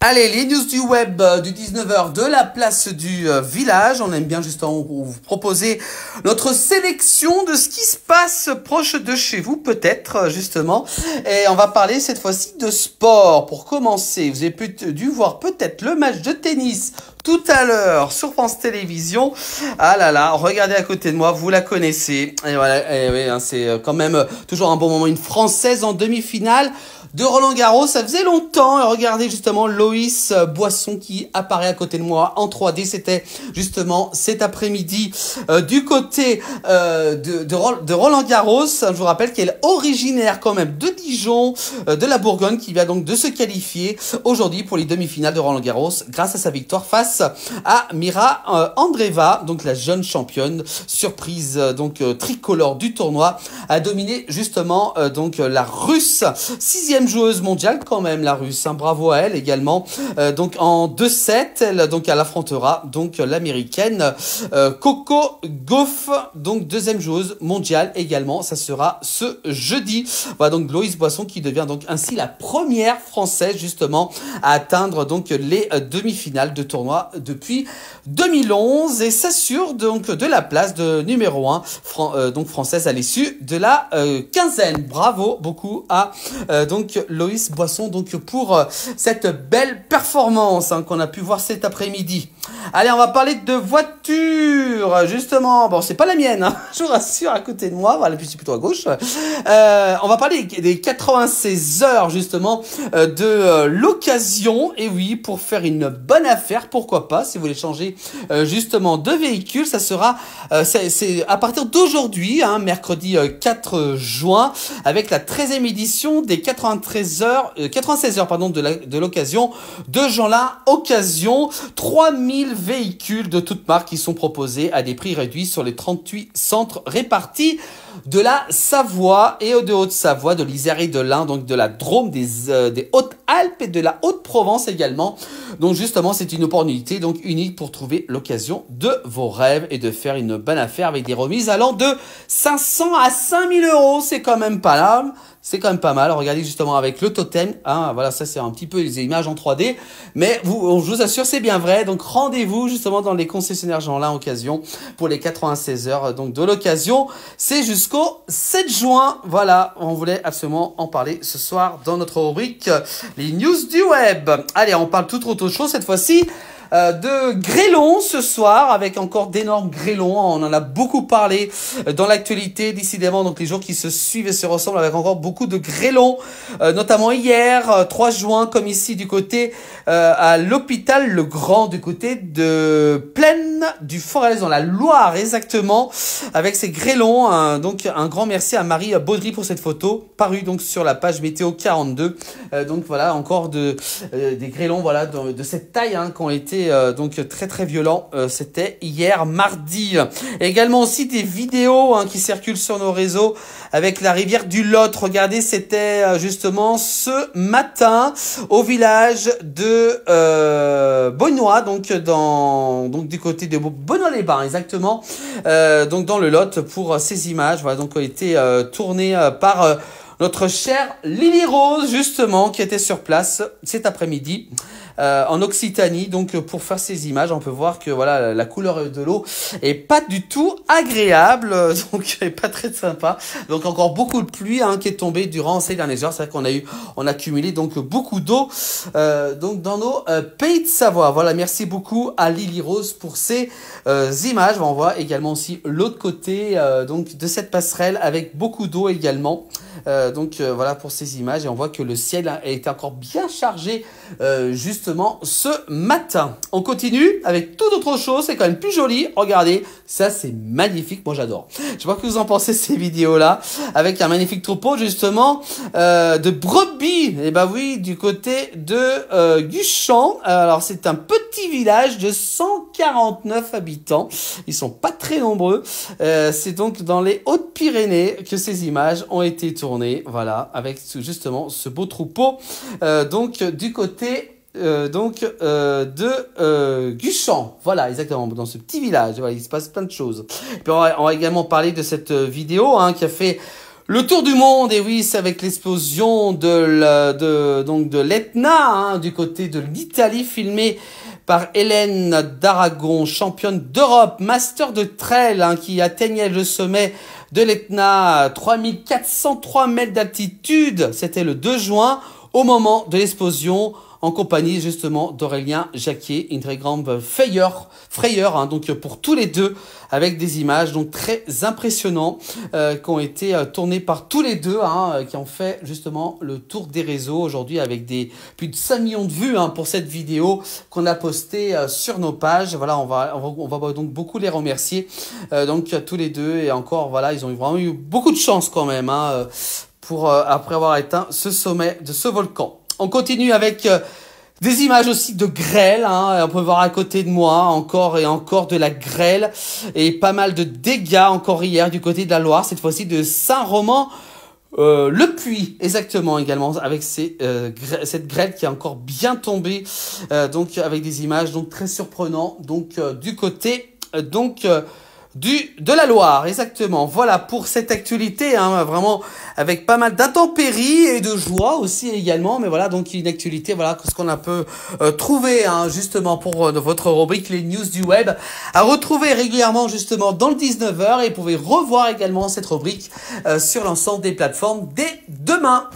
Allez, les news du web du 19h de la place du village. On aime bien justement vous proposer notre sélection de ce qui se passe proche de chez vous, peut-être justement. Et on va parler cette fois-ci de sport. Pour commencer, vous avez dû voir peut-être le match de tennis tout à l'heure sur France Télévisions. Ah là là, regardez à côté de moi, vous la connaissez. Et voilà, et oui, hein, c'est quand même toujours un bon moment. Une Française en demi-finale de Roland-Garros, ça faisait longtemps. Et regardez justement Loïs Boisson qui apparaît à côté de moi en 3D. C'était justement cet après-midi du côté de Roland-Garros. Je vous rappelle qu'elle est originaire quand même de Dijon, de la Bourgogne, qui vient donc de se qualifier aujourd'hui pour les demi-finales de Roland-Garros grâce à sa victoire face à Mira Andreeva, donc la jeune championne surprise donc tricolore du tournoi, a dominé justement donc la Russe, 6e joueuse mondiale quand même la Russe, hein, bravo à elle également. Donc en 2-7, elle donc elle affrontera donc l'américaine Coco Gauff, donc 2e joueuse mondiale également. Ça sera ce jeudi. Voilà donc Loïs Boisson qui devient donc ainsi la première française justement à atteindre donc les demi-finales de tournoi depuis 2011 et s'assure donc de la place de numéro 1 donc française à l'issue de la quinzaine. Bravo beaucoup à donc Loïs Boisson donc pour cette belle performance hein, qu'on a pu voir cet après-midi. Allez, on va parler de voiture justement. Bon, c'est pas la mienne, hein, je vous rassure, à côté de moi. Voilà, puis c'est plutôt à gauche. On va parler des 96 heures justement de l'occasion. Et oui, pour faire une bonne affaire, pourquoi pas, si vous voulez changer justement de véhicule, ça sera c'est à partir d'aujourd'hui, hein, mercredi 4 juin, avec la 13e édition des 96 heures pardon, de l'occasion de Jeanlin Occasion. 3000 véhicules de toutes marques qui sont proposés à des prix réduits sur les 38 centres répartis de la Savoie et de Haute-Savoie, de l'Isère et de l'Ain, donc de la Drôme, des Hautes-Alpes et de la Haute-Provence également. Donc justement, c'est une opportunité donc unique pour trouver l'occasion de vos rêves et de faire une bonne affaire avec des remises allant de 500 à 5000 euros. C'est quand même pas là. C'est quand même pas mal. Regardez justement avec le totem. Hein, voilà, ça c'est un petit peu les images en 3D. Mais je vous assure, c'est bien vrai. Donc rendez-vous justement dans les concessionnaires Jeanlin Occasion pour les 96 heures donc de l'occasion. C'est jusqu'au 7 juin. Voilà, on voulait absolument en parler ce soir dans notre rubrique les news du web. Allez, on parle tout autre chose cette fois-ci. De grêlons ce soir, avec encore d'énormes grêlons. On en a beaucoup parlé dans l'actualité, décidément. Donc les jours qui se suivent et se ressemblent, avec encore beaucoup de grêlons, notamment hier, 3 juin, comme ici du côté à l'hôpital Le Grand, du côté de Plaine du Forez, dans la Loire exactement, avec ces grêlons. Donc un grand merci à Marie Baudry pour cette photo, parue donc sur la page Météo 42. Donc voilà, encore des grêlons voilà, de cette taille hein, qui ont été donc très très violent, c'était hier mardi. Également aussi des vidéos hein, qui circulent sur nos réseaux avec la rivière du Lot. Regardez, c'était justement ce matin au village de Beaunois, donc du côté de Beaunois-les-Bains exactement, donc dans le Lot pour ces images voilà, donc ont été tournées par notre chère Lily Rose justement qui était sur place cet après-midi. En Occitanie, donc pour faire ces images, on peut voir que voilà la couleur de l'eau est pas du tout agréable, donc pas très sympa. Donc encore beaucoup de pluie hein, qui est tombée durant ces dernières heures. C'est vrai qu'on a cumulé donc beaucoup d'eau donc dans nos pays de Savoie. Voilà, merci beaucoup à Lily Rose pour ces images. On voit également aussi l'autre côté donc de cette passerelle avec beaucoup d'eau également. Voilà pour ces images et on voit que le ciel a été encore bien chargé justement ce matin. On continue avec toute autre chose, c'est quand même plus joli. Regardez, ça c'est magnifique, moi j'adore. Je sais pas ce que vous en pensez ces vidéos là, avec un magnifique troupeau justement de brebis. Et bah oui, du côté de Guchamp. Alors c'est un petit village de 149 habitants. Ils sont pas très nombreux. C'est donc dans les Hautes-Pyrénées que ces images ont été tournées. Voilà, avec justement ce beau troupeau. Donc du côté de Guchamp. Voilà, exactement, dans ce petit village. Voilà, il se passe plein de choses. Et puis on va également parler de cette vidéo hein, qui a fait Le tour du monde, et oui, c'est avec l'explosion de l'Etna, hein, du côté de l'Italie, filmé par Hélène d'Aragon, championne d'Europe, master de trail, hein, qui atteignait le sommet de l'Etna, 3403 mètres d'altitude. C'était le 2 juin, au moment de l'explosion, en compagnie justement d'Aurélien Jacquier, une très grande frayeur, hein, donc pour tous les deux, avec des images donc très impressionnantes qui ont été tournées par tous les deux, hein, qui ont fait justement le tour des réseaux aujourd'hui avec plus de 5 millions de vues, hein, pour cette vidéo qu'on a postée sur nos pages. Voilà, on va donc beaucoup les remercier, donc tous les deux, et encore voilà, ils ont vraiment eu beaucoup de chance quand même, hein, pour après avoir atteint ce sommet de ce volcan. On continue avec des images aussi de grêle, hein. On peut voir à côté de moi encore et encore de la grêle et pas mal de dégâts encore hier du côté de la Loire, cette fois-ci de Saint-Roman. Le Puy, exactement, également, avec cette grêle qui est encore bien tombée, donc avec des images donc très surprenantes, donc du côté de la Loire, exactement. Voilà pour cette actualité, hein, vraiment avec pas mal d'intempéries et de joie aussi également. Mais voilà, donc une actualité, voilà, ce qu'on a peu trouvé, hein, justement pour votre rubrique les news du web, à retrouver régulièrement justement dans le 19h, et vous pouvez revoir également cette rubrique sur l'ensemble des plateformes dès demain.